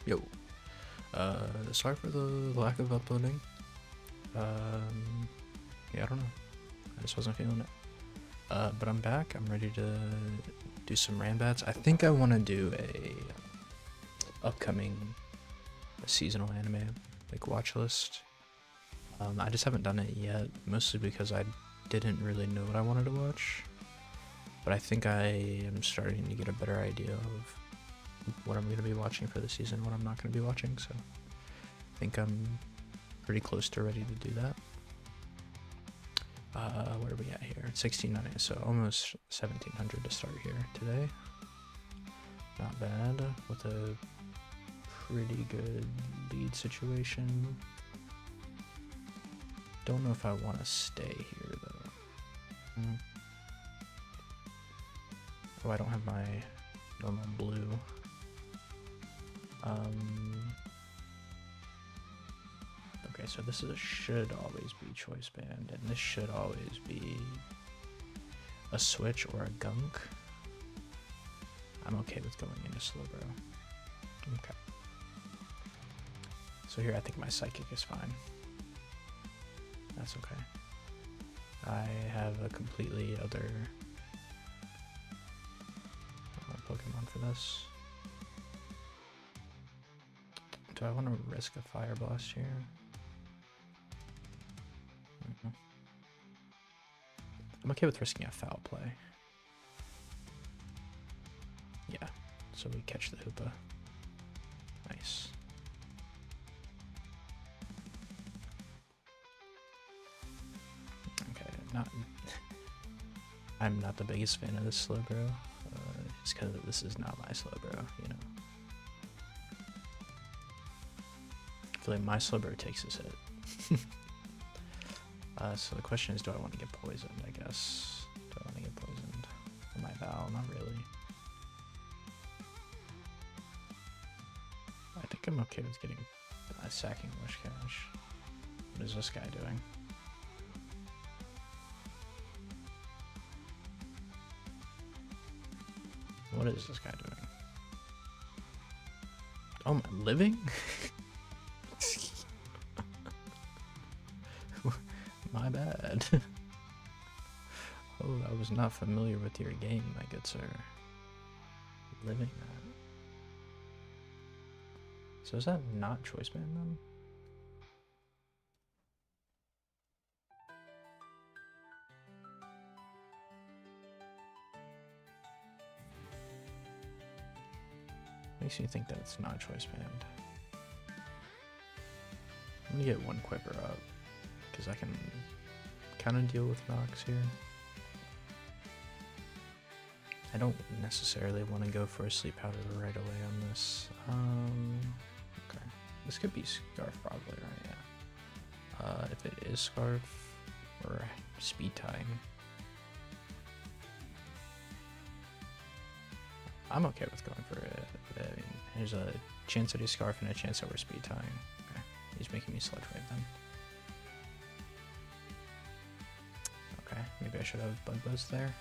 Yo. Sorry for the lack of uploading. Yeah, I don't know. I just wasn't feeling it. But I'm back. I'm ready to do some randbats. I think I want to do a upcoming seasonal anime like watch list. I just haven't done it yet, mostly because I didn't really know what I wanted to watch. But I think I am starting to get a better idea of what I'm going to be watching for the season, what I'm not going to be watching. So I think I'm pretty close to ready to do that. Where are we at here? 1690, so almost 1700 to start here today. Not bad, with a pretty good lead situation. Don't know if I want to stay here though. Oh, I don't have my normal blue. Okay, so this should always be choice band, and this should always be a switch or a gunk. I'm okay with going into slow bro. Okay. So here I think my psychic is fine. That's okay. I have a completely other Pokemon for this. Do I want to risk a Fire Blast here? I'm okay with risking a foul play. Yeah, so we catch the Hoopa. Nice. Okay, I'm not the biggest fan of this Slowbro. Just because this is not my Slowbro, you know. I feel like my Slowbro takes his hit. So the question is, do I want to get poisoned, I guess? Do I want to get poisoned? For my Val? Not really. I think I'm okay with getting sacking Wish Cash. What is this guy doing? What is this guy doing? Oh, am I living? My bad. Oh, I was not familiar with your game, my good sir. Living that. So is that not choice band then? Makes me think that it's not choice band. I'm gonna get one quicker up, because I can kind of deal with Nox here. I don't necessarily want to go for a sleep powder right away on this. Okay. This could be Scarf probably, right? Yeah. If it is Scarf or speed tying, I'm okay with going for it. I mean, there's a chance that he's Scarf and a chance that we're speed tying. Okay. He's making me Sludge Wave then. Okay, maybe I should have Bug Buzz there.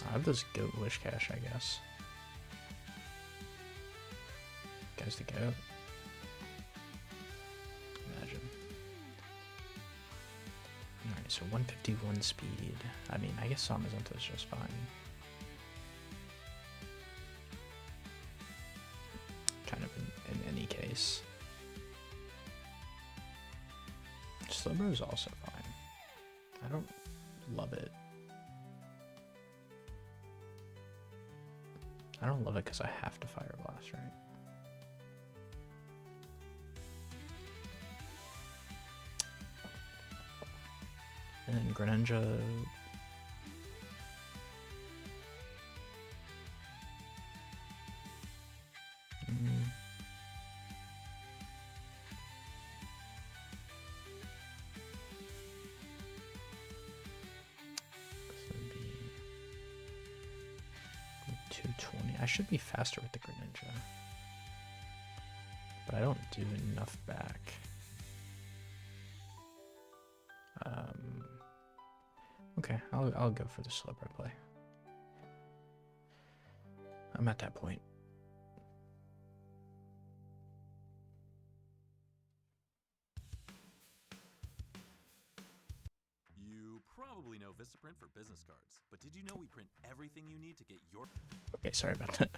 I have this Goat Wish Cash, I guess. Guys to Goat. Imagine. Alright, so 151 speed. I mean, I guess Samazenta is just fine. Kind of in any case. Slowbro is also fine. I don't love it. I don't love it because I have to Fire Blast, right? And then Greninja. This would be 220. I should be faster with the Greninja, but I don't do enough back. Okay, I'll go for the Slowbro play. I'm at that point. You probably know Vistaprint for business cards, but did you know we print everything you need to get your... Okay, sorry about that.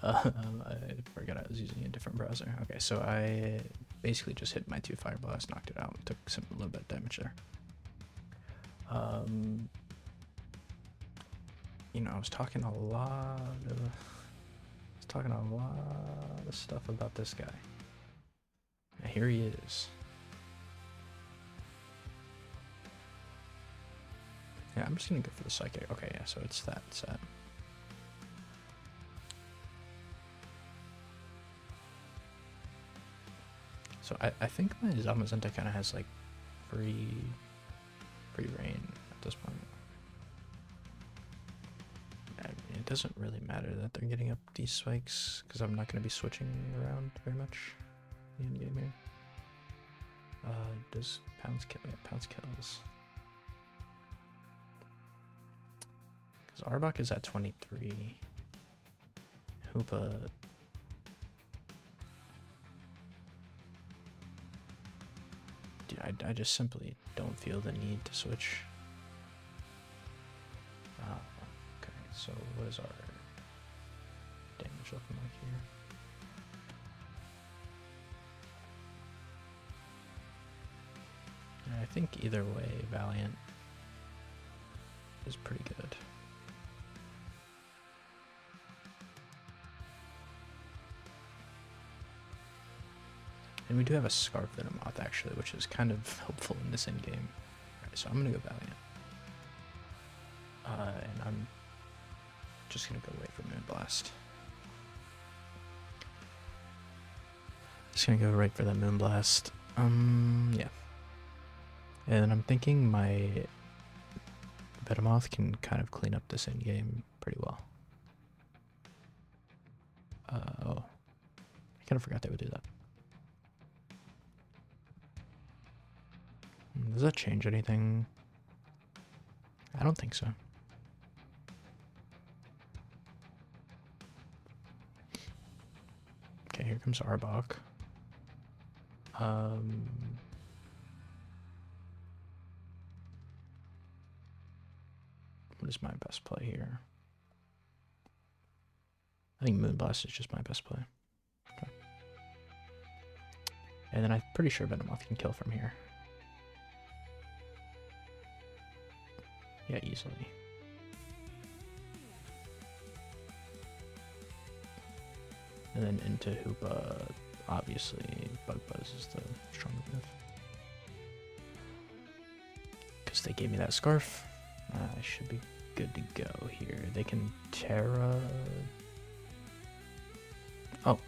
I forgot I was using a different browser. Okay, so I basically just hit my 2 fire blast, knocked it out, took a little bit of damage there. You know, I was talking a lot of stuff about this guy. Now here he is. Yeah, I'm just gonna go for the psychic. Okay, yeah, so it's that set. So I think my Zamazenta kind of has like free reign at this point. I mean, it doesn't really matter that they're getting up these spikes because I'm not going to be switching around very much in the game here. Does pounds kill? Yeah, pounds kills. Because Arbok is at 23. Hoopa. Dude, I just simply don't feel the need to switch. Okay, so what is our damage looking like here? And I think either way, Valiant is pretty good. And we do have a Scarf Venomoth actually, which is kind of helpful in this endgame. Alright, so I'm gonna go Valiant. And I'm just gonna go wait for Moonblast. Just gonna go right for that Moonblast. Yeah. And then I'm thinking my Venomoth can kind of clean up this endgame pretty well. Oh. I kind of forgot they would do that. Does that change anything? I don't think so. Okay, here comes Arbok. What is my best play here? I think Moonblast is just my best play. Okay. And then I'm pretty sure Venomoth can kill from here. Yeah, easily. And then into Hoopa, obviously, Bug Buzz is the stronger move. Because they gave me that Scarf, I should be good to go here. They can Terra... Oh.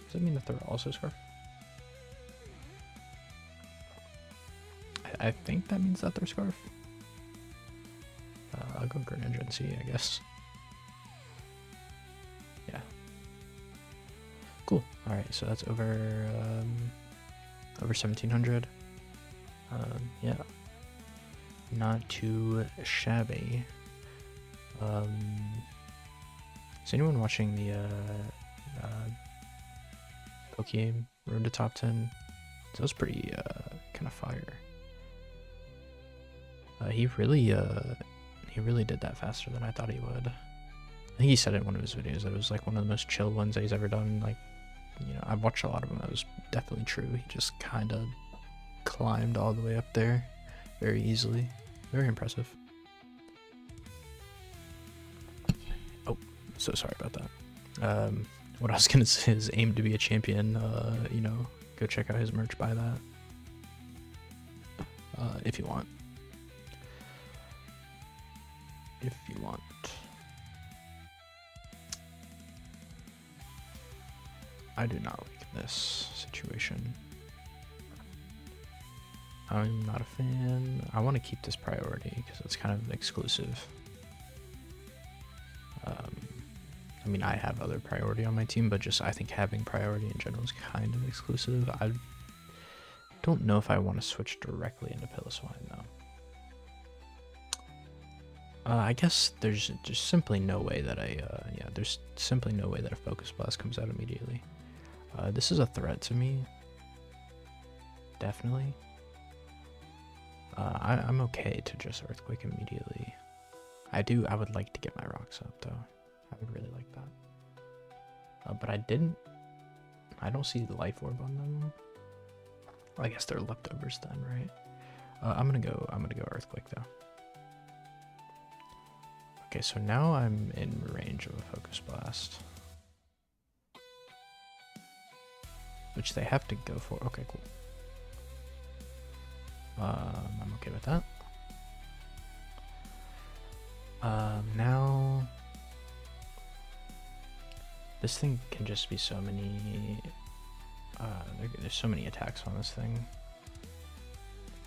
Does that mean that they're also Scarf? I think that means that they're Scarf. I'll go Greninja and see, I guess. Yeah. Cool. Alright, so that's over 1700. Yeah. Not too shabby. Is anyone watching the Pokemon Road to Top 10? So it's pretty kind of fire. He really did that faster than I thought he would. I think he said in one of his videos that it was like one of the most chill ones that he's ever done. Like, you know, I've watched a lot of them. That was definitely true. He just kind of climbed all the way up there very easily. Very impressive. Oh, so sorry about that. What I was gonna say is aim to be a champion. You know, go check out his merch, buy that. If you want. If you want. I do not like this situation. I'm not a fan. I want to keep this priority because it's kind of exclusive. I mean, I have other priority on my team, but just I think having priority in general is kind of exclusive. I don't know if I want to switch directly into Piloswine though. I guess there's just simply no way that there's simply no way that a Focus Blast comes out immediately. This is a threat to me. Definitely. I'm okay to just Earthquake immediately. I would like to get my rocks up though. I would really like that. But I don't see the Life Orb on them. Well, I guess they're leftovers then, right? I'm gonna go Earthquake though. Okay, so now I'm in range of a Focus Blast. Which they have to go for. Okay, cool. I'm okay with that. Now this thing can just be so many there's so many attacks on this thing.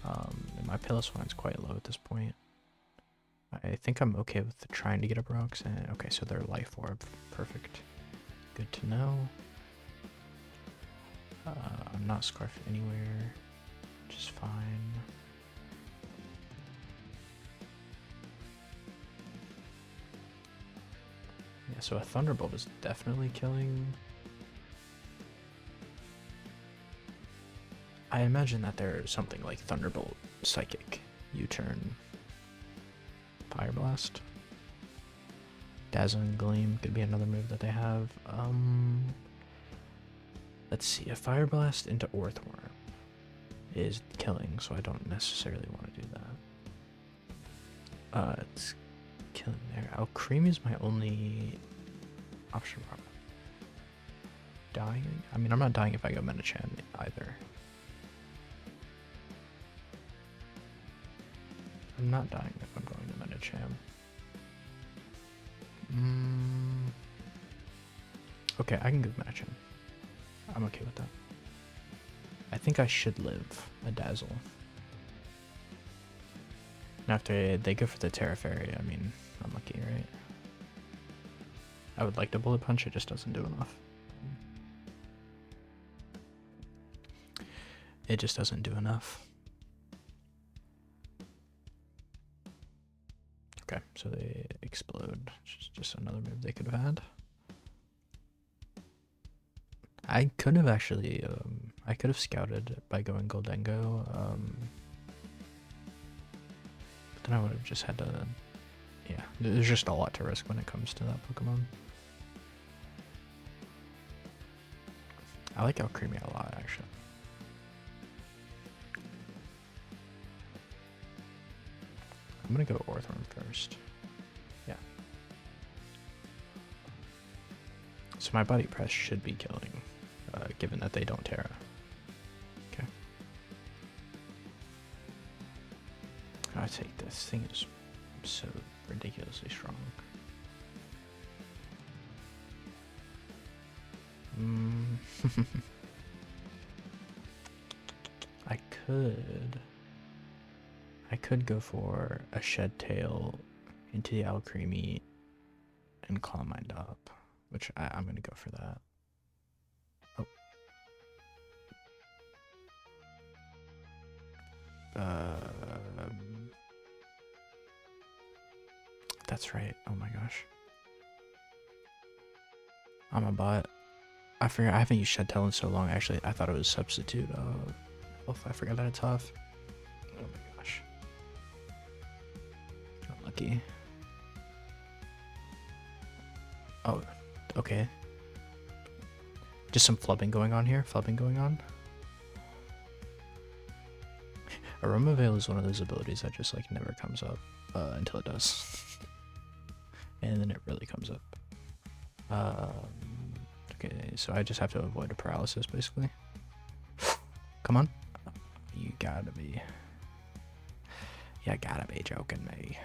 And my Pillow Line's quite low at this point. I think I'm okay with trying to get up rocks. And okay, so they're Life Orb. Perfect. Good to know. I'm not Scarf anywhere, which is fine. Yeah, so a Thunderbolt is definitely killing. I imagine that there's something like Thunderbolt, Psychic, U-turn, Fire Blast. Dazzling Gleam could be another move that they have. Let's see, a Fire Blast into Earthworm is killing, so I don't necessarily want to do that. It's killing there. Alcremie is my only option. Dying? I mean, I'm not dying if I go Metachan either. I'm not dying if I'm going to Metacham. Okay, I can go Metacham. I'm okay with that. I think I should live a Dazzle. And after they go for the Terra Fairy, I mean, unlucky, right? I would like to Bullet Punch, it just doesn't do enough. It just doesn't do enough. Okay, so they explode. Just another move they could have had. I could have actually, I could have scouted by going Goldengo, but then I would have just had to, yeah, there's just a lot to risk when it comes to that Pokemon. I like Alcremie a lot, actually. I'm gonna go Earthworm first. Yeah. So my Body Press should be killing, given that they don't Terra. Okay. I take this thing is so ridiculously strong. I could go for a Shed Tail into the Alcremie and Calm Mind up, which I'm gonna go for that. Oh. That's right. Oh my gosh. I'm a bot. I forgot. I haven't used Shed Tail in so long. Actually, I thought it was Substitute. Oh, I forgot that it's off. Oh my gosh. Unlucky. Oh, okay. Just some flubbing going on here. Flubbing going on. Aroma Veil is one of those abilities that just like never comes up until it does. And then it really comes up. Okay, so I just have to avoid a paralysis basically. Come on. You gotta be joking me.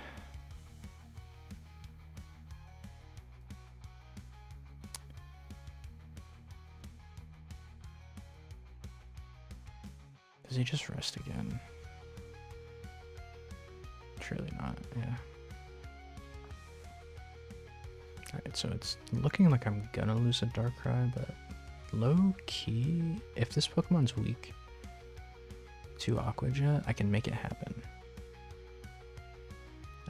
Does he just rest again? Surely not, yeah. Alright, so it's looking like I'm gonna lose a Darkrai, but low key, if this Pokemon's weak to Aqua Jet, I can make it happen.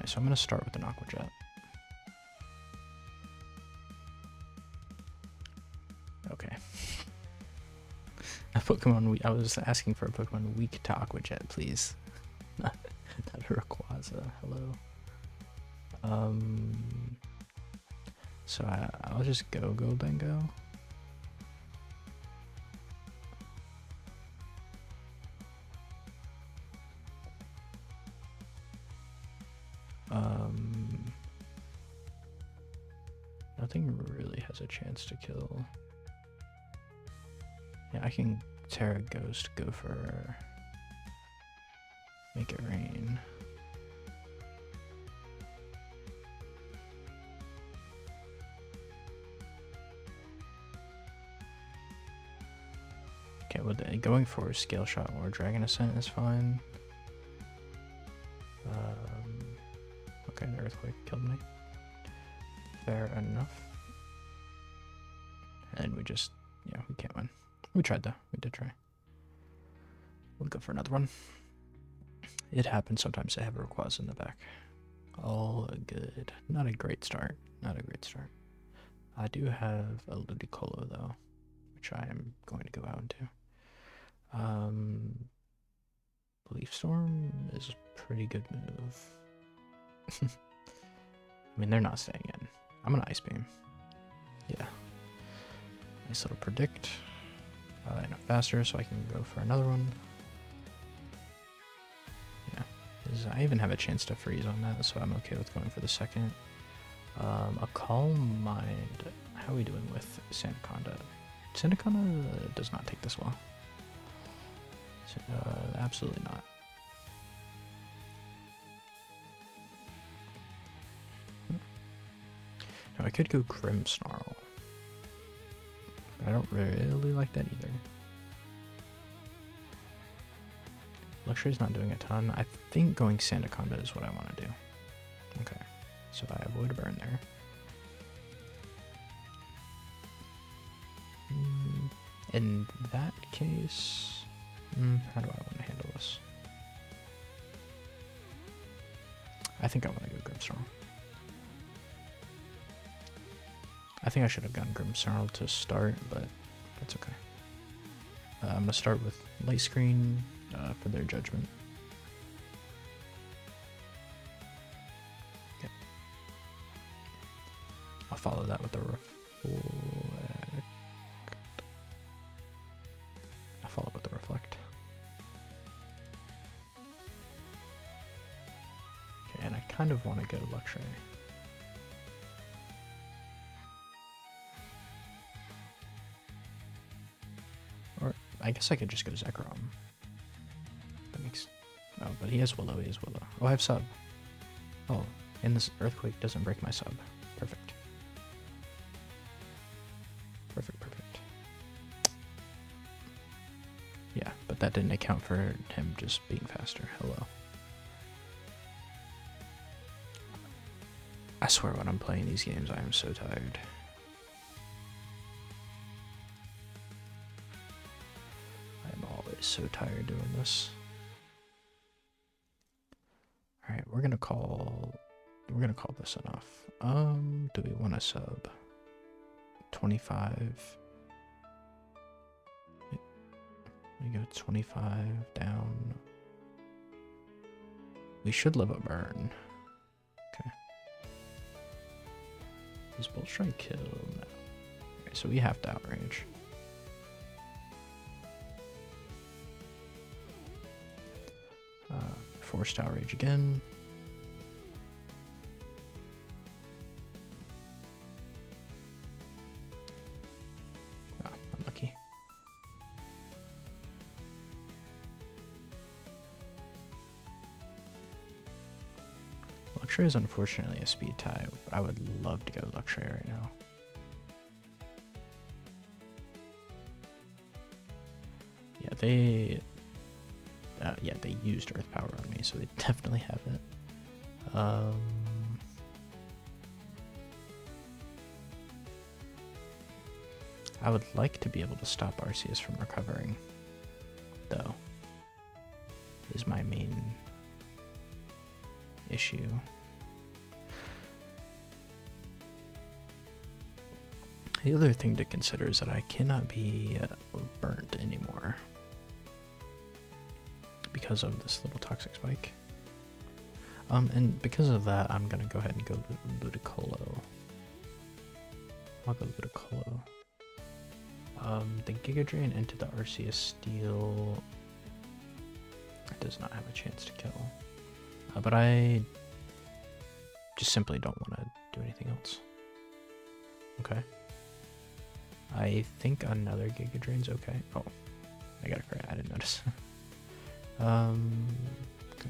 so I'm gonna start with an Aqua Jet. Okay. A Pokemon I was asking for a Pokemon weak to Aqua Jet, please. Not a Rayquaza. Hello. So I'll just go Bengo. Nothing really has a chance to kill. Yeah, I can Terra Ghost, go for Make It Rain. Okay, well, going for Scale Shot or Dragon Ascent is fine. Okay, the Earthquake killed me. Fair enough. And we just, yeah, we can't win. We tried though, we did try. We'll go for another one. It happens sometimes to have a Rayquaza in the back. All good. Not a great start, not a great start. I do have a Ludicolo though, which I am going to go out into. Leaf Storm is a pretty good move. I mean, they're not staying in. I'm gonna Ice Beam. Yeah. Nice little predict. I know faster, so I can go for another one. Yeah. I even have a chance to freeze on that, so I'm okay with going for the second. A Calm Mind. How are we doing with Sandaconda? Sandaconda does not take this well. Absolutely not. Now I could go Grimmsnarl. I don't really like that either. Luxury's not doing a ton. I think going Sandaconda is what I want to do. Okay, so I avoid a burn there. In that case, how do I want to handle this? I think I want to go Grimmsnarl. I think I should have gone Grimmsnarl to start, but that's okay. I'm going to start with Light Screen for their Judgment. Okay. I'll follow that with the Reflect. I'll follow with the Reflect. Okay, and I kind of want to go Luxray. I guess I could just go Zekrom. That makes... Oh, but he has Willow, he has Willow. Oh, I have Sub. Oh, and this Earthquake doesn't break my Sub. Perfect. Perfect, perfect. Yeah, but that didn't account for him just being faster. Hello. I swear when I'm playing these games, I am so tired. So tired doing this. All right, we're gonna call this enough. Do we want to sub 25? We go 25 down. We should live a burn. Okay. Is Bolt Strike kill? No. Okay, so we have to outrage. Forced outrage again. Oh, unlucky. Luxray is unfortunately a speed tie. I would love to go Luxray right now. Yeah, they used Earth Power on me, so they definitely have it. I would like to be able to stop Arceus from recovering, though, is my main issue. The other thing to consider is that I cannot be burnt anymore because of this little toxic spike. And because of that, I'm gonna go ahead and go Ludicolo. I'll go Ludicolo. The Giga Drain into the Arceus Steel does not have a chance to kill. But I just simply don't want to do anything else. Okay. I think another Giga Drain's okay. Oh, I got a crit. I didn't notice. Okay.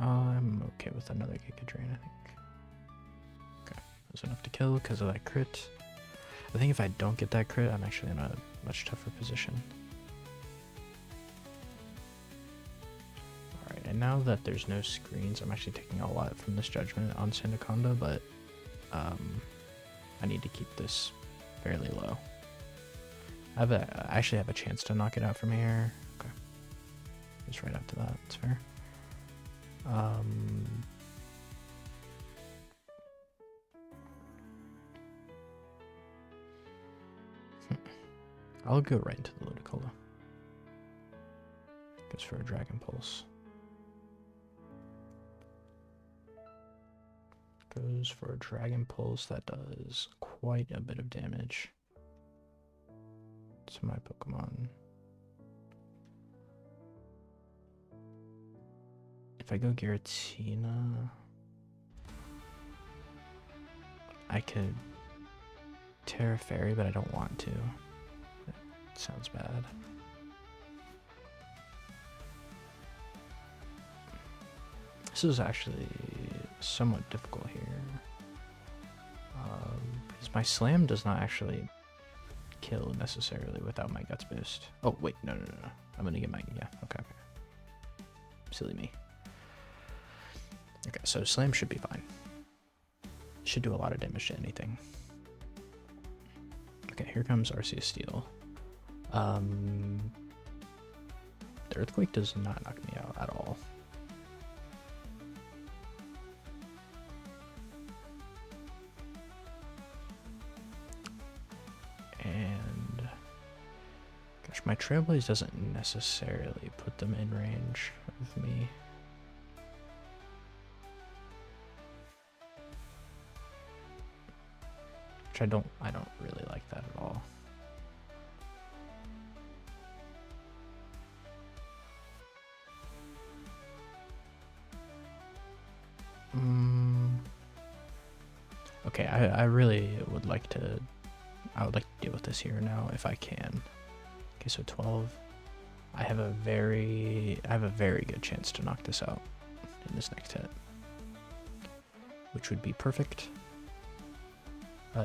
I'm okay with another Giga Drain, I think. Okay, that was enough to kill because of that crit. I think if I don't get that crit, I'm actually in a much tougher position. Alright, and now that there's no screens, I'm actually taking a lot from this judgment on Sandaconda, but I need to keep this fairly low. I actually have a chance to knock it out from here. Okay. Just right after that, it's fair. I'll go right into the Ludicolo. Goes for a Dragon Pulse. Goes for a Dragon Pulse that does quite a bit of damage to my Pokemon. If I go Giratina, I could Terra Fairy, but I don't want to. That sounds bad. This is actually somewhat difficult here. Because my Slam does not actually kill necessarily without my Guts Boost. Oh, wait, no. I'm gonna get my, yeah, okay. Silly me. Okay, so Slam should be fine. Should do a lot of damage to anything. Okay, here comes Arceus Steel. The Earthquake does not knock me out at all. And gosh, my Trailblaze doesn't necessarily put them in range of me. Which I don't really like that at all. Okay, I really would like to, I would like to deal with this here now if I can. Okay, so 12. I have a very good chance to knock this out in this next hit, which would be perfect.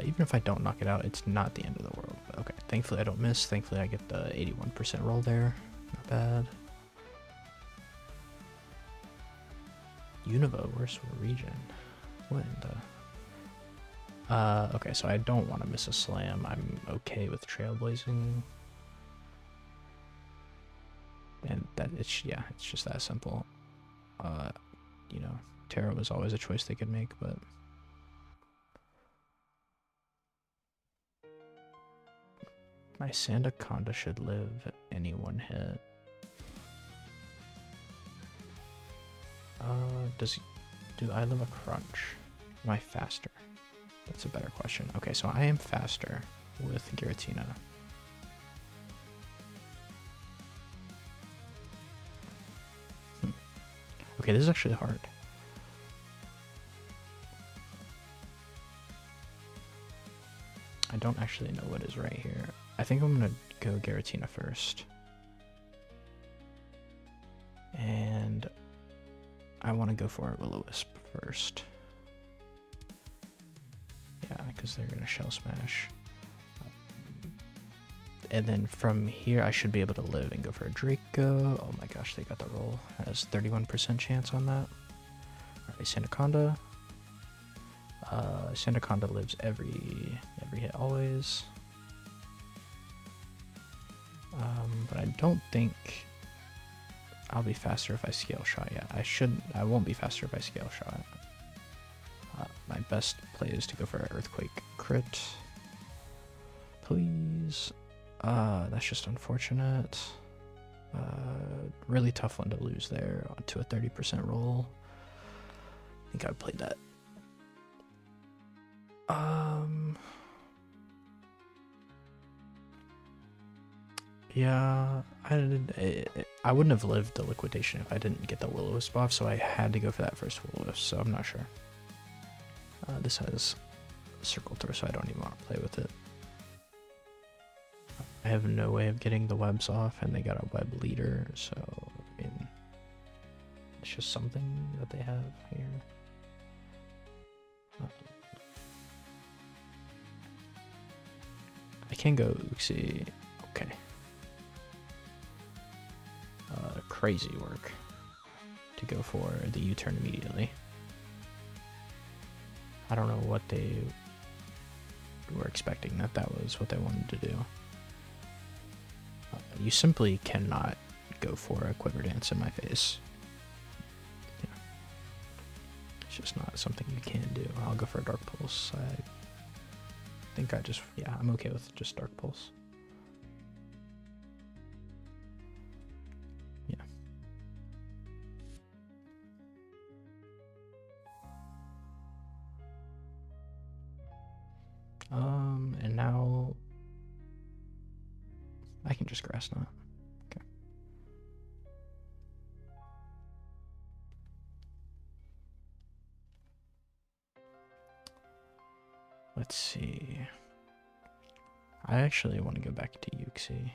Even if I don't knock it out, it's not the end of the world. But okay, thankfully I don't miss. Thankfully I get the 81% roll there. Not bad. Unova, worst region. What in the... okay, so I don't want to miss a Slam. I'm okay with Trailblazing. And that it's just that simple. You know, Terra was always a choice they could make, but my Sandaconda should live any one hit. Do I live a crunch? Am I faster? That's a better question. Okay, so I am faster with Giratina. Okay, this is actually hard. I don't actually know what is right here. I think I'm gonna go Giratina first. And I want to go for a Will-O-Wisp first. Yeah, because they're gonna Shell Smash. And then from here, I should be able to live and go for a Draco. Oh my gosh, they got the roll. Has 31% chance on that. Alright, Sandaconda. Sandaconda lives every hit always. But I don't think I'll be faster if I scale shot yet. I won't be faster if I scale shot. My best play is to go for an earthquake crit. Please. That's just unfortunate. Really tough one to lose there onto a 30% roll. I think I played that. Yeah, I wouldn't have lived the liquidation if I didn't get the Will-O-Wisp buff, so I had to go for that first Will-O-Wisp, so I'm not sure. This has circle throw, so I don't even want to play with it. I have no way of getting the webs off, and they got a web leader, so I mean, it's just something that they have here. I can go Uxie. Okay. Crazy work to go for the U-turn immediately. I don't know what they were expecting that was what they wanted to do. You simply cannot go for a quiver dance in my face. Yeah. It's just not something you can do. I'll go for a Dark Pulse. I think I'm okay with just Dark Pulse. Yeah. And now I can just Grass Knot. Okay. Let's see. I actually want to go back to Uxie.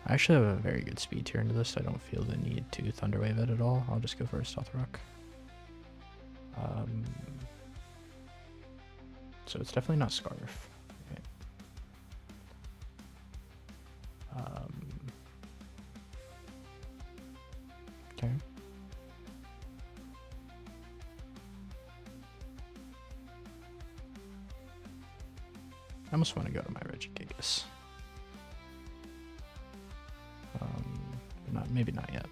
I actually have a very good speed tier into this, so I don't feel the need to Thunderwave it at all. I'll just go for a Stealth Rock. So it's definitely not Scarf. Okay. Okay. I almost want to go to my RegiGOAT. But maybe not yet.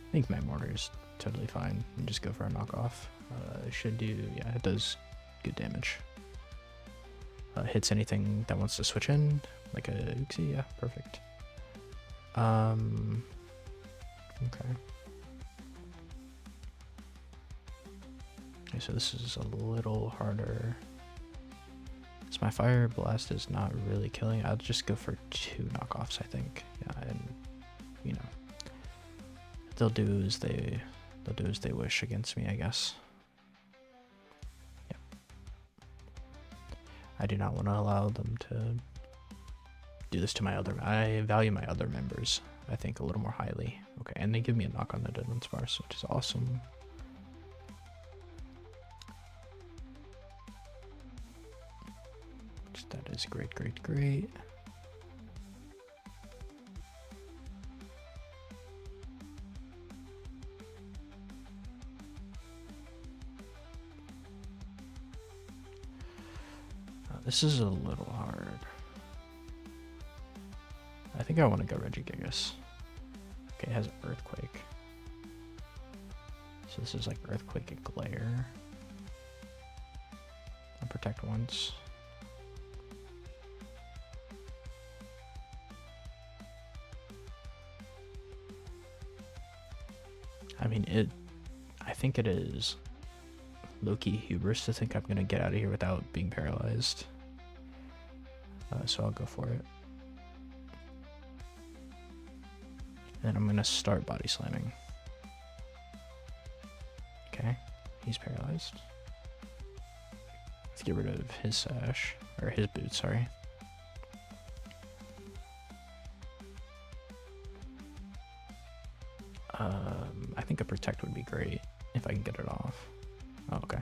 I think my mortar is totally fine. And just go for a knockoff. It should do, yeah, it does good damage. Hits anything that wants to switch in, like a Uxie, yeah, perfect. Okay. Okay, so this is a little harder. So my Fire Blast is not really killing. I'll just go for 2 knockoffs, I think. Yeah, and you know, they'll do as they wish against me, I guess. Yep. I do not want to allow them to do this to my other. I value my other members, I think, a little more highly. Okay, and they give me a knock on the Deadman Sparse, which is awesome. That is great, great, great. This is a little hard. I think I want to go RegiGOAT. Okay, it has Earthquake. So this is like Earthquake and Glare. I'll protect once. I mean, I think it is low-key hubris to think I'm going to get out of here without being paralyzed. So I'll go for it. And I'm going to start body slamming. Okay, he's paralyzed. Let's get rid of his sash, or his boot, sorry. I think a protect would be great if I can get it off. Oh, okay.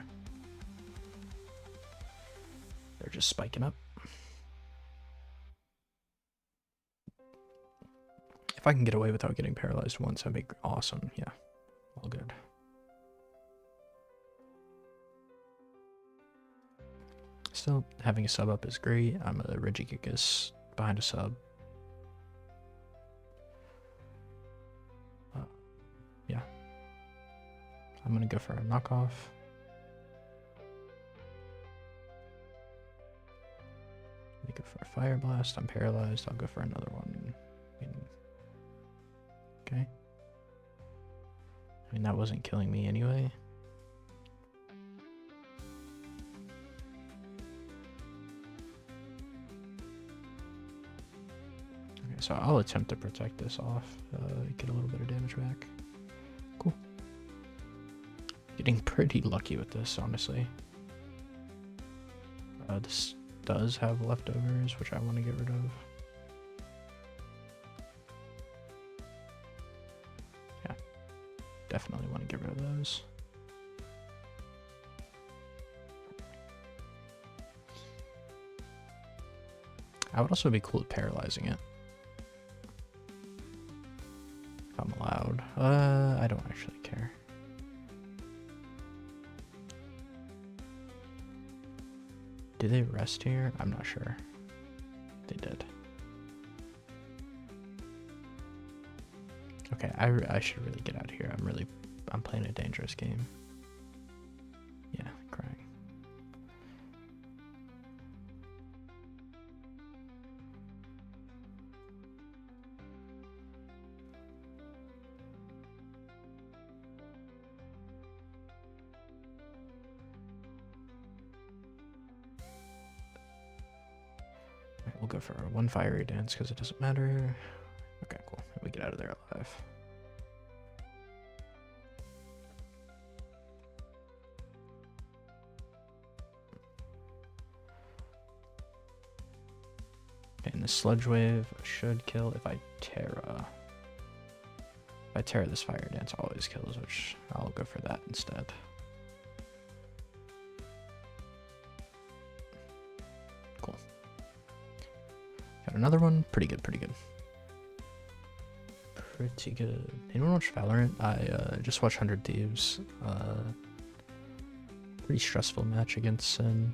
They're just spiking up. If I can get away without getting paralyzed once, that'd be awesome. Yeah, all good. Still, having a sub up is great. I'm a RegiGOAT behind a sub. Yeah. I'm gonna go for a knockoff. Let me go for a fire blast. I'm paralyzed. I'll go for another one. Okay. I mean, that wasn't killing me anyway. Okay, so I'll attempt to protect this off. Get a little bit of damage back. Cool. Getting pretty lucky with this, honestly. This does have leftovers, which I want to get rid of. Yeah, definitely want to get rid of those. I would also be cool at paralyzing it. If I'm allowed. I don't actually care. Do they rest here? I'm not sure. They did. Okay, I should really get out of here. I'm playing a dangerous game. Yeah, crying. We'll go for one fiery dance because it doesn't matter. Okay, cool. We get out of there alive. Okay, and the sludge wave should kill if I Terra. If I Terra, this fire dance always kills, which I'll go for that instead. Got another one. Pretty good, pretty good. Pretty good. Anyone watch Valorant? I just watched 100 Thieves. Pretty stressful match against Sin.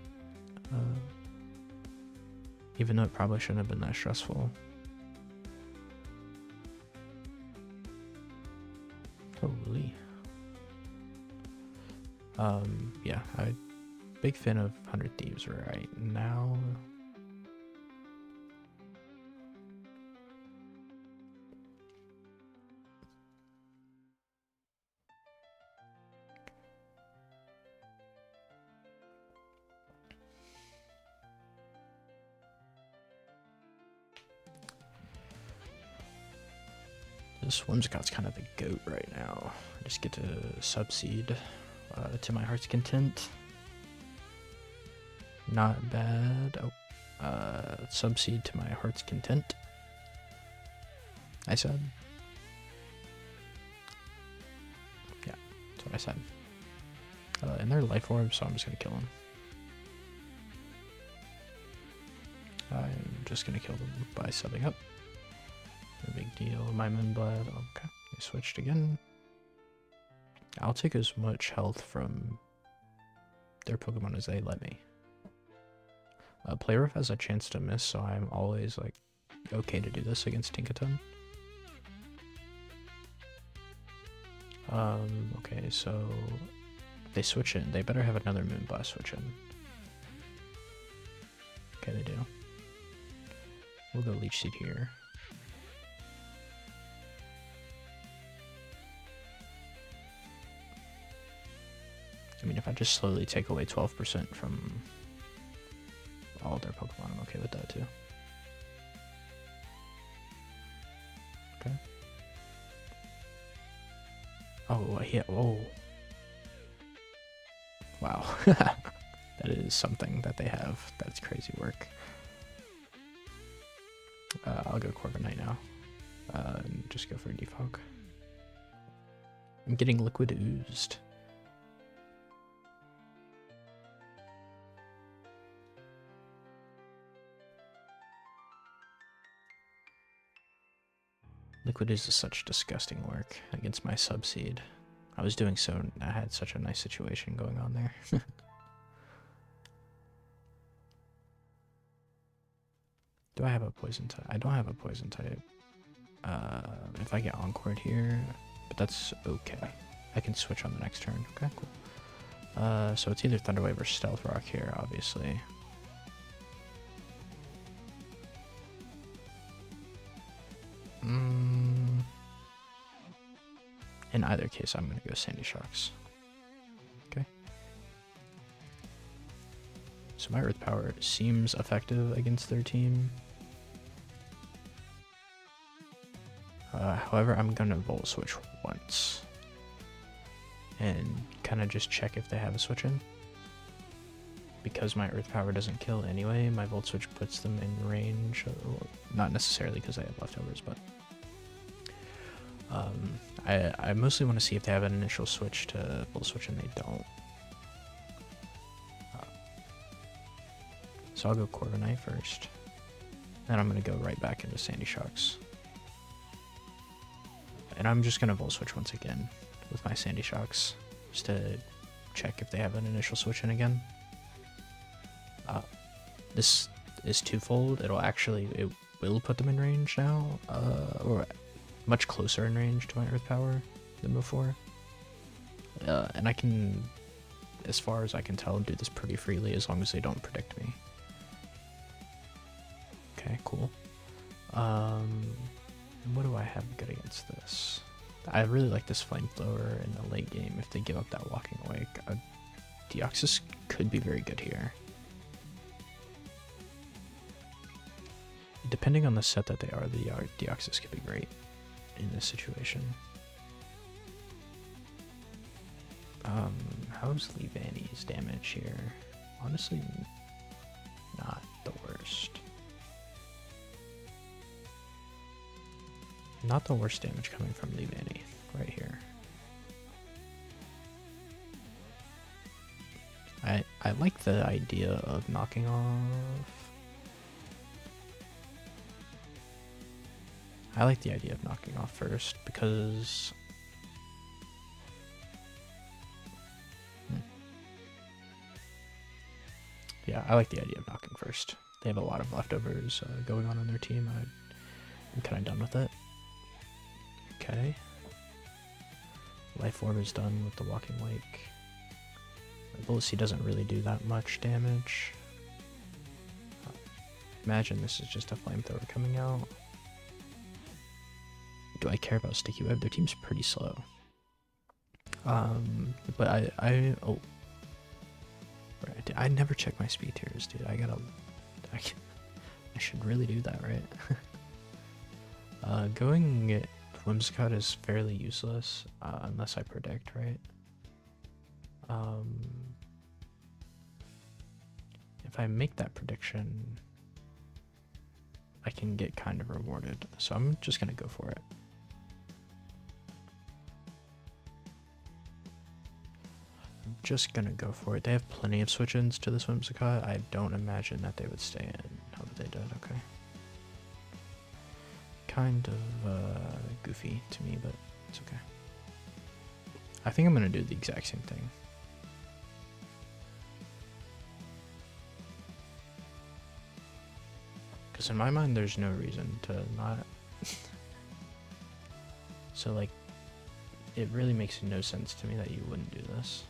Even though it probably shouldn't have been that stressful. Holy. Yeah, I'm big fan of 100 Thieves right now. This Whimsicott's kind of the GOAT right now. I just get to subseed to my heart's content. Not bad. Oh, subseed to my heart's content. I said. Yeah, that's what I said. And they're life orbs, so I'm just gonna kill them. I'm just gonna kill them by subbing up. No big deal. My Moonblood. Okay, I switched again. I'll take as much health from their Pokemon as they let me. Playroof has a chance to miss, so I'm always like okay to do this against Tinkaton. Okay, so they switch in. They better have another Moonblast switch in. Okay, they do. We'll go Leech Seed here. I mean, if I just slowly take away 12% from all their Pokemon, I'm okay with that too. Okay. Oh, yeah. Oh. Wow. That is something that they have. That's crazy work. I'll go Corviknight now. And just go for a Defog. I'm getting Liquid Oozed. Liquid is such disgusting work against my subseed. I was doing so, I had such a nice situation going on there. Do I have a poison type? I don't have a poison type. If I get encored here, but that's okay. I can switch on the next turn. Okay, cool. So it's either Thunderwave or Stealth Rock here, obviously. In either case, I'm gonna go Sandy Shocks. Okay. So my Earth Power seems effective against their team. However, I'm gonna Volt Switch once. And kind of just check if they have a switch in. Because my Earth Power doesn't kill anyway, my Volt Switch puts them in range. Not necessarily because I have leftovers, but... I mostly want to see if they have an initial switch to Volt Switch, and they don't. So I'll go Corviknight first. Then I'm going to go right back into Sandy Shocks. And I'm just going to Volt Switch once again with my Sandy Shocks, just to check if they have an initial switch in again. This is twofold. It will put them in range now, or much closer in range to my Earth Power than before. And I can, as far as I can tell, do this pretty freely as long as they don't predict me. Okay, cool. What do I have good against this? I really like this Flamethrower in the late game. If they give up that Walking Awake, Deoxys could be very good here. Depending on the set that they are, the Deoxys could be great in this situation. How's Leavanny's damage here? Honestly, not the worst. Not the worst damage coming from Leavanny right here. I like the idea of knocking off. I like the idea of knocking off first because yeah, I like the idea of knocking first. They have a lot of leftovers going on their team. I'm kind of done with it. Okay. Life Orb is done with the Walking Wake. My Bullet Seed doesn't really do that much damage. Imagine this is just a Flamethrower coming out. Do I care about Sticky Web? Their team's pretty slow. But oh. Right, I never check my speed tiers, dude. I should really do that, right? Going Whimsicott is fairly useless, unless I predict, right? If I make that prediction, I can get kind of rewarded. So I'm just gonna go for it. Just gonna go for it. They have plenty of switch-ins to this Whimsicott. I don't imagine that they would stay in. How did they did? Okay. Kind of goofy to me, but it's okay. I think I'm gonna do the exact same thing. Because in my mind, there's no reason to not. So like, it really makes no sense to me that you wouldn't do this.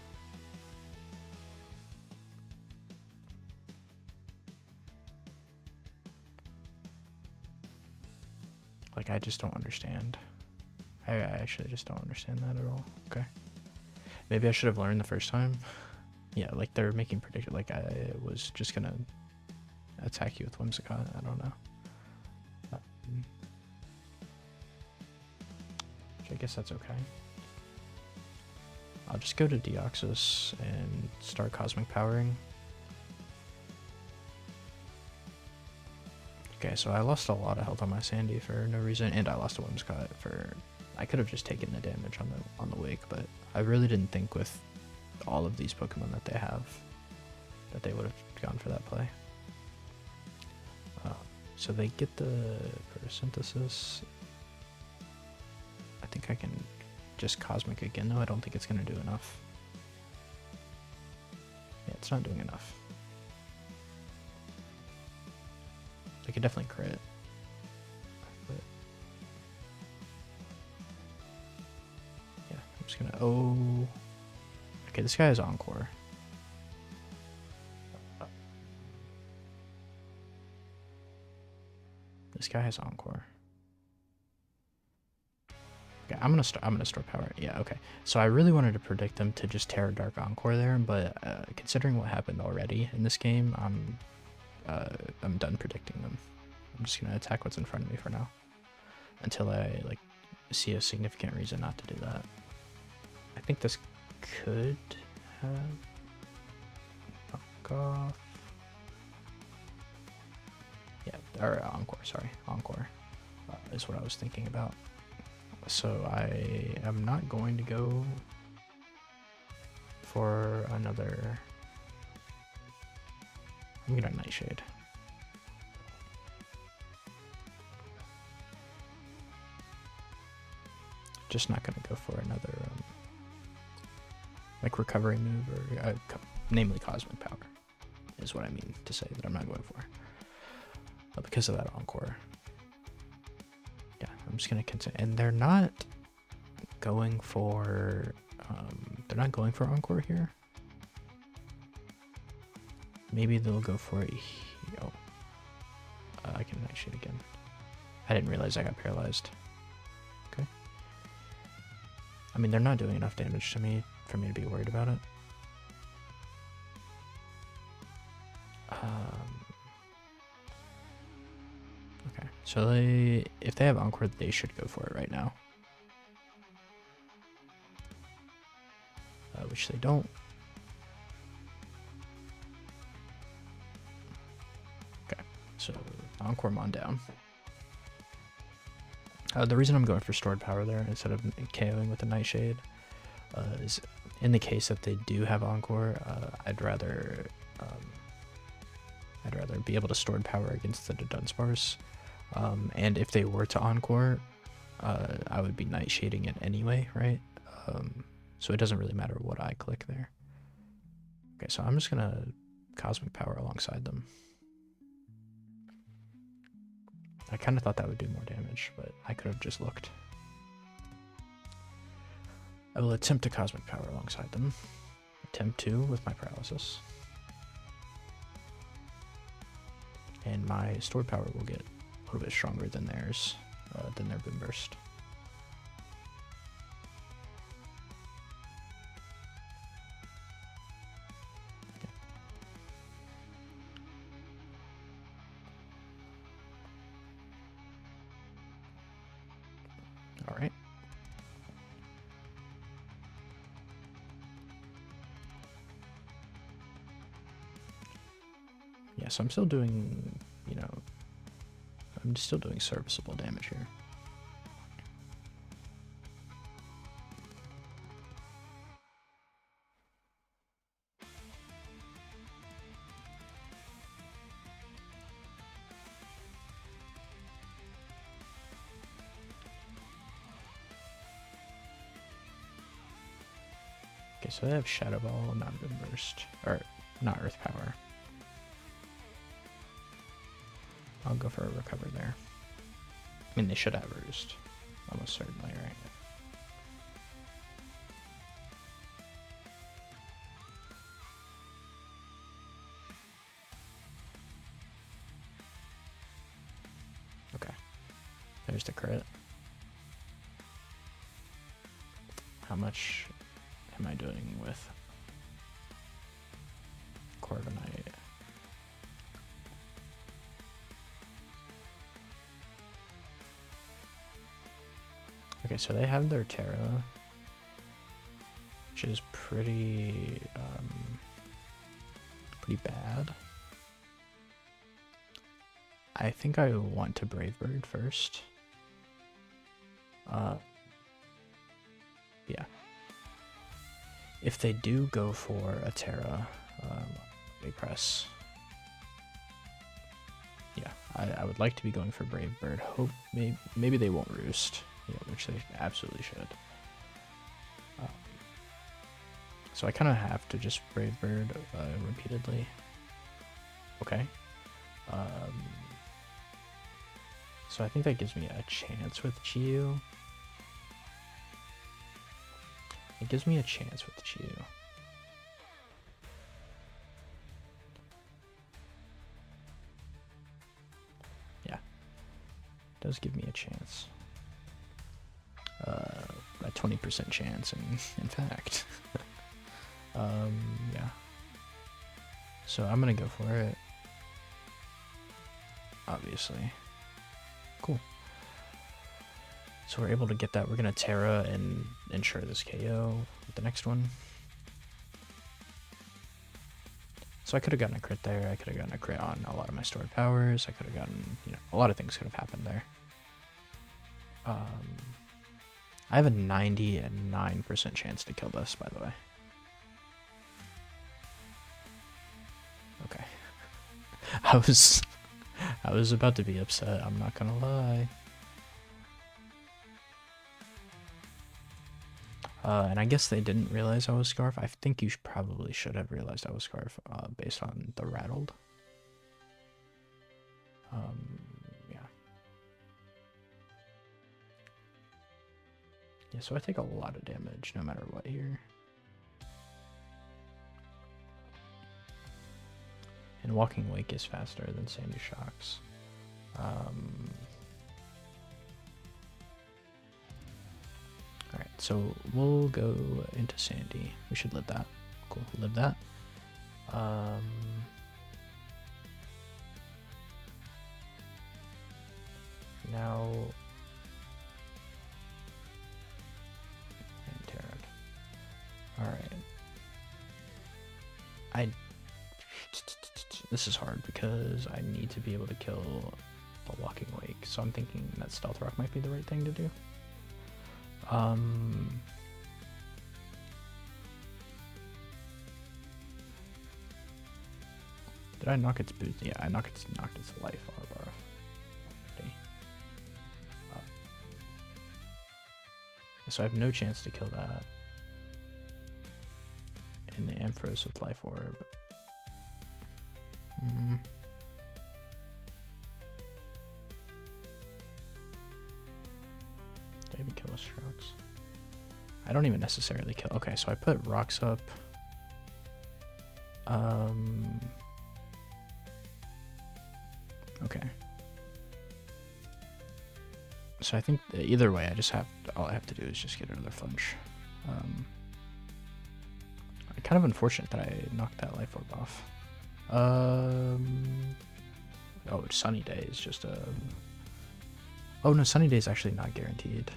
Like, I just don't understand. I actually just don't understand that at all. Okay. Maybe I should have learned the first time. Yeah, like they're making prediction. Like I was just gonna attack you with Whimsicott. I don't know. Which I guess that's okay. I'll just go to Deoxys and start Cosmic Powering. Okay, so I lost a lot of health on my Sandy for no reason, and I lost a Whimsicott for... I could have just taken the damage on the Wake, but I really didn't think with all of these Pokemon that they have that they would have gone for that play. So they get the Photosynthesis. think I can just Cosmic again, though. I don't think it's going to do enough. Yeah, it's not doing enough. I could definitely crit. But yeah, I'm just gonna... Oh... Okay, this guy has Encore. This guy has Encore. Okay, I'm gonna store power. Yeah, okay. So I really wanted to predict them to just Terra Dark Encore there, but considering what happened already in this game, I'm done predicting them. I'm just gonna attack what's in front of me for now, until I like see a significant reason not to do that. I think this could have knock off. Yeah, or Encore. Sorry, Encore is what I was thinking about. So I am not going to go for another. I'm gonna Nightshade. Just not gonna go for another like recovery move or namely Cosmic Power is what I mean to say that I'm not going for. But because of that Encore. Yeah, I'm just gonna continue, and they're not going for Encore here. Maybe they'll go for it. Oh, I can Nightshade again. I didn't realize I got paralyzed. Okay. I mean, they're not doing enough damage to me for me to be worried about it. Okay, so if they have Encore, they should go for it right now. Which they don't. Okay, so Encore them on down. The reason I'm going for stored power there instead of KOing with the Nightshade is in the case that they do have Encore, I'd rather be able to stored power against the Dunsparce. And if they were to Encore, I would be Nightshading it anyway, right? So it doesn't really matter what I click there. Okay, so I'm just gonna Cosmic Power alongside them. I kind of thought that would do more damage, but I could have just looked. I will attempt to Cosmic Power alongside them. Attempt to with my Paralysis. And my stored power will get a little bit stronger than theirs, than their Boom Burst. All right. Yeah, so I'm still doing, you know, I'm still doing serviceable damage here. Okay, so they have Shadow Ball, not Boom Burst, or not Earth Power. I'll go for a recover there. I mean, they should have Roost, almost certainly, right? Okay, there's the crit. How much am I doing with Corviknight? Okay, so they have their Terra, which is pretty bad. I think I want to Brave Bird first. Yeah. If they do go for a Terra, they press. Yeah, I would like to be going for Brave Bird. Hope maybe they won't Roost. Yeah, which they absolutely should. So I kind of have to just Brave Bird repeatedly. Okay. So I think that gives me a chance with Chiyu. It gives me a chance with Chiyu. Yeah. It does give me a chance. A 20% chance, in fact. Yeah. So I'm gonna go for it. Obviously. Cool. So we're able to get that. We're gonna Terra and ensure this KO with the next one. So I could have gotten a crit there. I could have gotten a crit on a lot of my stored powers. I could have gotten, you know, a lot of things could have happened there. I have a 99% chance to kill this, by the way. Okay. I was about to be upset, I'm not gonna lie. And I guess they didn't realize I was Scarf. I think you probably should have realized I was Scarf based on the rattled. Yeah. Yeah, so I take a lot of damage no matter what here. And Walking Wake is faster than Sandy Shocks. Alright, so we'll go into Sandy. We should live that. Cool, live that. Now... and Terran. Alright. This is hard because I need to be able to kill the Walking Wake, so I'm thinking that Stealth Rock might be the right thing to do. Did I knock its boot? Yeah, I knocked its life orb off. Okay. So I have no chance to kill that. And the Ampharos with life orb. Did I even kill a Strux? I don't even necessarily kill. Okay, so I put rocks up. Okay. So I think either way, all I have to do is just get another flinch. Kind of unfortunate that I knocked that life orb off. Oh, Sunny Day is just a... Oh no, Sunny Day is actually not guaranteed.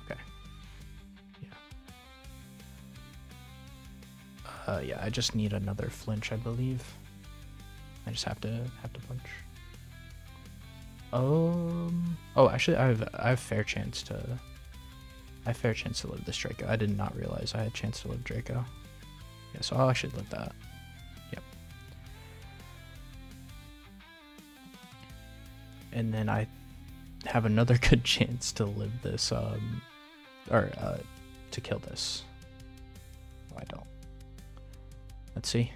Okay. Yeah. Yeah, I just need another flinch, I believe. I just have to punch. Oh, actually, I have fair chance to... I have fair chance to live this Draco. I did not realize I had a chance to live Draco. Yeah, so I'll actually live that. Yep. And then I have another good chance to live this, to kill this. No, I don't. Let's see.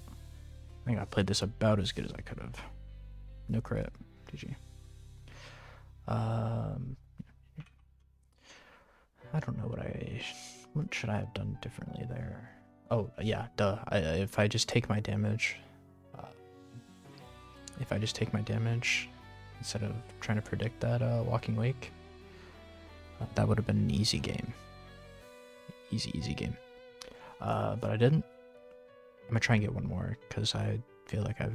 I think I played this about as good as I could have. No crit. GG. I don't know what should I have done differently there? Oh, yeah, duh. If I just take my damage, instead of trying to predict that Walking Wake, that would have been an easy game. Easy game. But I didn't. I'm gonna try and get one more because I feel like I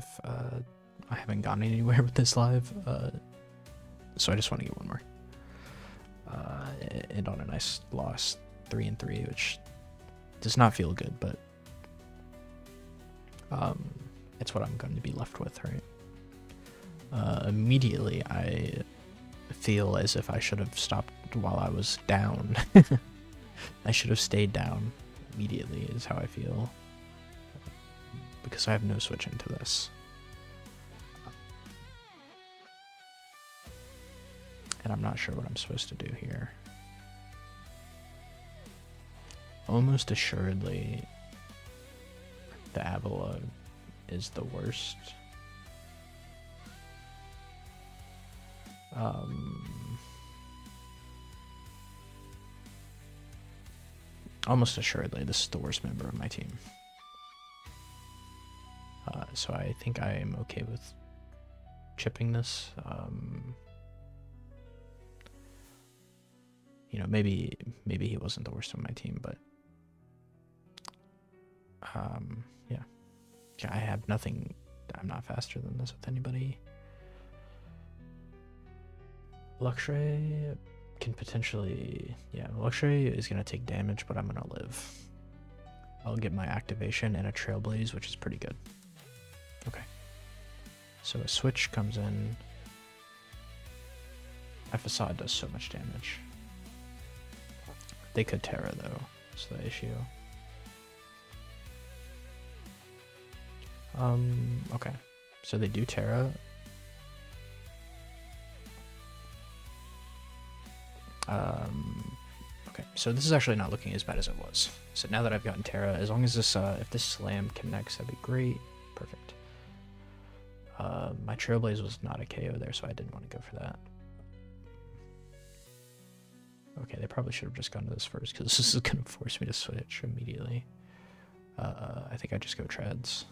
haven't gone anywhere with this live. So I just want to get one more. And on a nice loss, 3-3, which does not feel good, but it's what I'm going to be left with, right? Immediately, I feel as if I should have stopped while I was down. I should have stayed down immediately, is how I feel. Because I have no switch into this. And I'm not sure what I'm supposed to do here. Almost assuredly, the Avila is the worst. Almost assuredly, this is the worst member of my team. So I think I am okay with chipping this. You know, maybe he wasn't the worst of my team, but yeah. I have nothing. I'm not faster than this with anybody. Luxray can potentially, yeah, Luxray is gonna take damage, but I'm gonna live. I'll get my activation and a Trailblaze, which is pretty good. Okay. So a switch comes in. My Facade does so much damage. They could Terra though, that's the issue. Okay. So they do Terra. Okay, so this is actually not looking as bad as it was. So now that I've gotten Terra, as long as this, if this Slam connects, that'd be great. Perfect. My Trailblaze was not a KO there, so I didn't want to go for that. Okay, they probably should have just gone to this first, because this is going to force me to switch immediately. I think I just go Treads.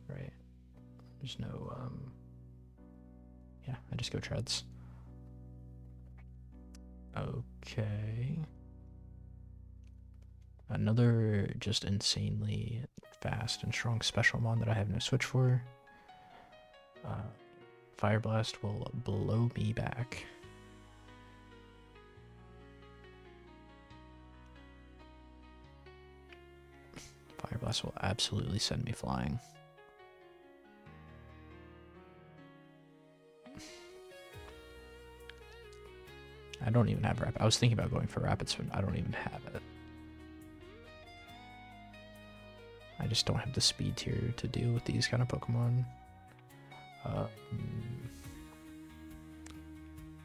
Right. There's no, yeah, I just go Treads. Okay. Another just insanely fast and strong special mon that I have no switch for. Fire Blast will blow me back. Fire Blast will absolutely send me flying. I don't even have Rapid. I was thinking about going for Rapid Spin. I don't even have it. I just don't have the speed tier to deal with these kind of Pokemon.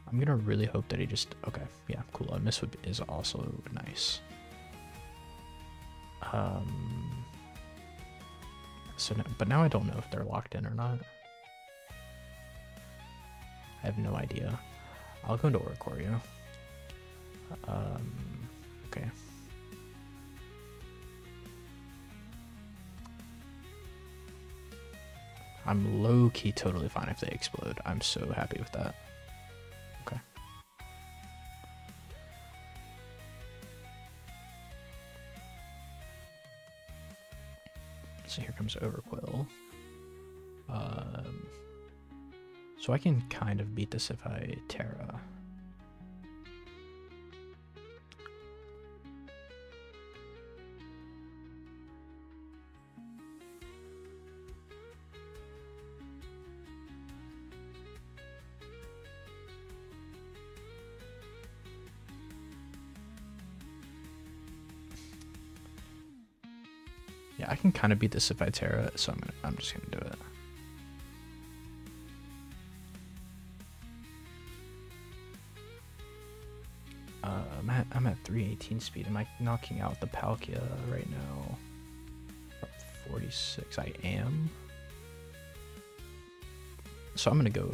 I'm gonna really hope that he just... Okay, yeah, cool. A Miss is also nice. So, but now I don't know if they're locked in or not. I have no idea. I'll go into Oricorio. Okay. I'm low-key totally fine if they explode. I'm so happy with that. Okay. So here comes Overquill. So I can kind of beat this if I Terra. Yeah, I can kind of beat this if I Terra, so I'm just gonna do it. I'm at 318 speed. Am I knocking out the Palkia right now? 46. I am. So I'm gonna go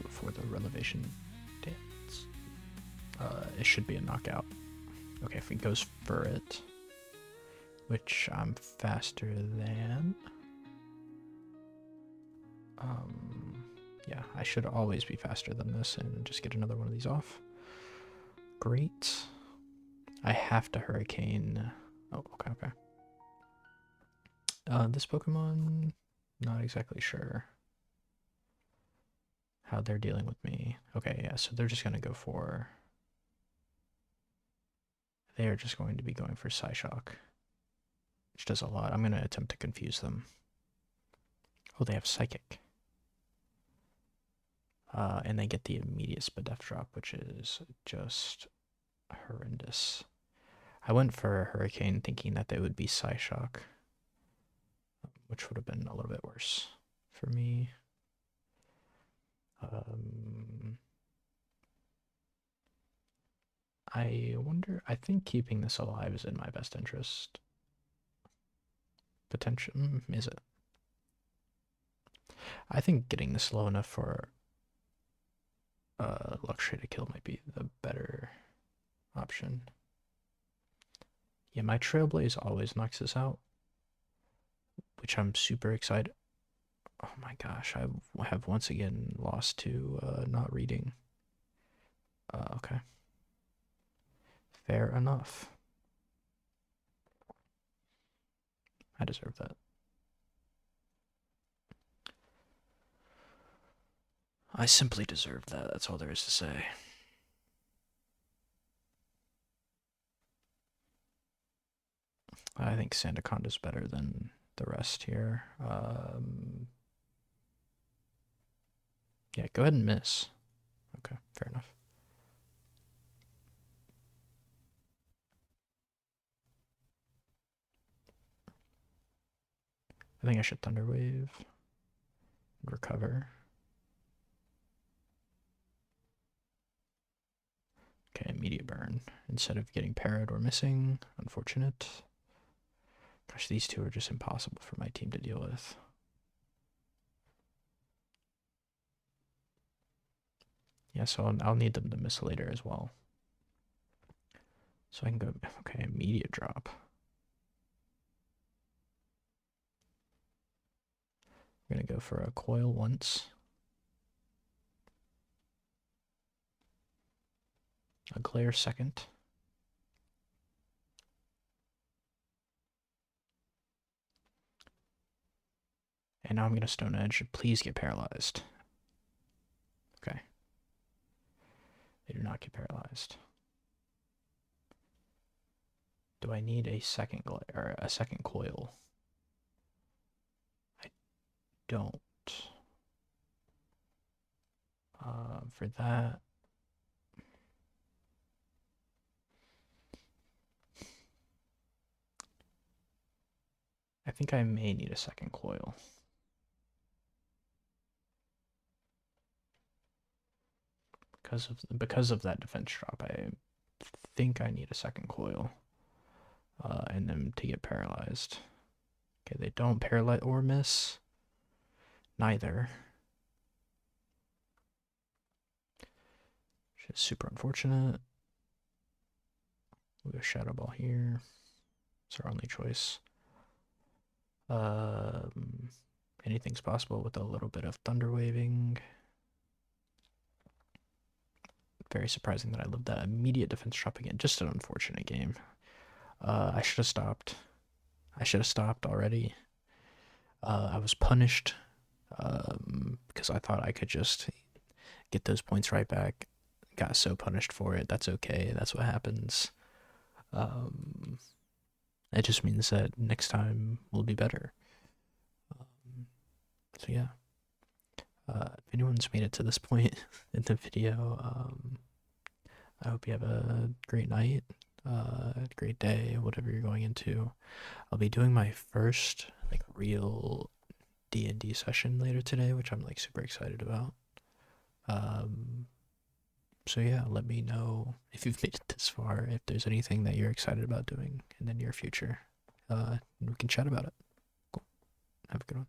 for the Relevation Dance. It should be a knockout. Okay, if he goes for it, which I'm faster than. Yeah, I should always be faster than this and just get another one of these off. Great. I have to Hurricane. Oh, okay. This Pokemon, not exactly sure how they're dealing with me. Okay, yeah, so they're just gonna go for. They are just going to be going for Psyshock, which does a lot. I'm gonna attempt to confuse them. Oh, they have Psychic. And they get the immediate Spadef drop, which is just horrendous. I went for a Hurricane thinking that they would be Psyshock, which would have been a little bit worse for me. I wonder, I think keeping this alive is in my best interest. Potential, is it? I think getting this low enough for luxury to kill might be the better option. Yeah, my Trailblaze always knocks this out, which I'm super excited. Oh my gosh, I have once again lost to not reading. Okay. Fair enough. I deserve that. I simply deserve that. That's all there is to say. I think Sandaconda's better than the rest here. Yeah, go ahead and miss. Okay, fair enough. I think I should Thunderwave and recover. Okay, immediate burn instead of getting parried or missing. Unfortunate. Gosh, these two are just impossible for my team to deal with. Yeah, so I'll need them to miss later as well. So I can go, okay, immediate drop. I'm going to go for a coil once. A glare second. And now I'm going to Stone Edge. Please get paralyzed. Okay. They do not get paralyzed. Do I need a second glare or a second coil? I don't. For that, I think I may need a second coil. Because of that defense drop, I think I need a second coil. And then to get paralyzed. Okay, they don't paralyze or miss. Neither. Which is super unfortunate. We'll go Shadow Ball here. It's our only choice. Anything's possible with a little bit of Thunder Waving. Very surprising that I lived that immediate defense drop again. Just an unfortunate game. I should have stopped. I should have stopped already. I was punished because I thought I could just get those points right back. Got so punished for it. That's okay. That's what happens. It just means that next time will be better. So yeah. If anyone's made it to this point in the video, I hope you have a great night, great day, whatever you're going into. I'll be doing my first like real D&D session later today, which I'm like super excited about. So yeah, let me know if you've made it this far, if there's anything that you're excited about doing in the near future. We can chat about it. Cool. Have a good one.